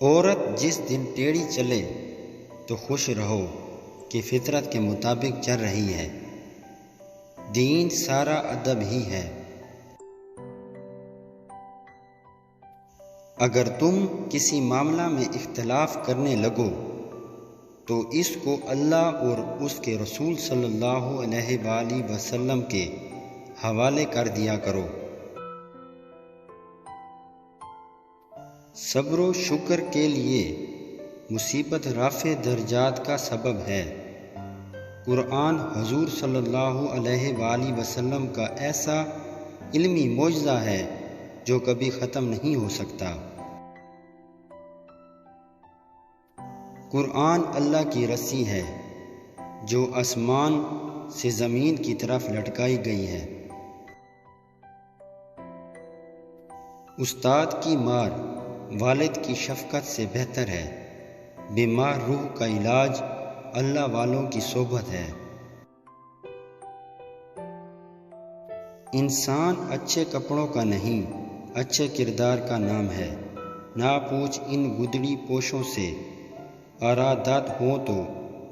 عورت جس دن ٹیڑھی چلے تو خوش رہو کہ فطرت کے مطابق چل رہی ہے۔ دین سارا ادب ہی ہے۔ اگر تم کسی معاملہ میں اختلاف کرنے لگو تو اس کو اللہ اور اس کے رسول صلی اللہ علیہ وآلہ وسلم کے حوالے کر دیا کرو۔ صبر و شکر کے لیے مصیبت رافع درجات کا سبب ہے۔ قرآن حضور صلی اللہ علیہ وآلہ وسلم کا ایسا علمی معجزہ ہے جو کبھی ختم نہیں ہو سکتا۔ قرآن اللہ کی رسی ہے جو آسمان سے زمین کی طرف لٹکائی گئی ہے۔ استاد کی مار والد کی شفقت سے بہتر ہے۔ بیمار روح کا علاج اللہ والوں کی صحبت ہے۔ انسان اچھے کپڑوں کا نہیں، اچھے کردار کا نام ہے۔ نہ پوچھ ان گدڑی پوشوں سے، ارادت ہوں تو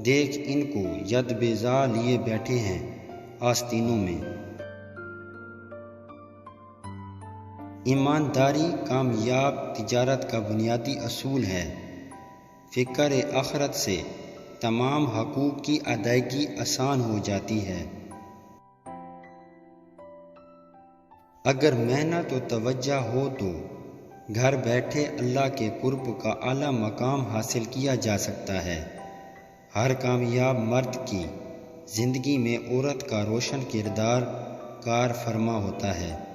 دیکھ ان کو ید بیضا لیے بیٹھے ہیں آستینوں میں۔ ایمانداری کامیاب تجارت کا بنیادی اصول ہے۔ فکر آخرت سے تمام حقوق کی ادائیگی آسان ہو جاتی ہے۔ اگر محنت و توجہ ہو تو گھر بیٹھے اللہ کے قرب کا اعلیٰ مقام حاصل کیا جا سکتا ہے۔ ہر کامیاب مرد کی زندگی میں عورت کا روشن کردار کار فرما ہوتا ہے۔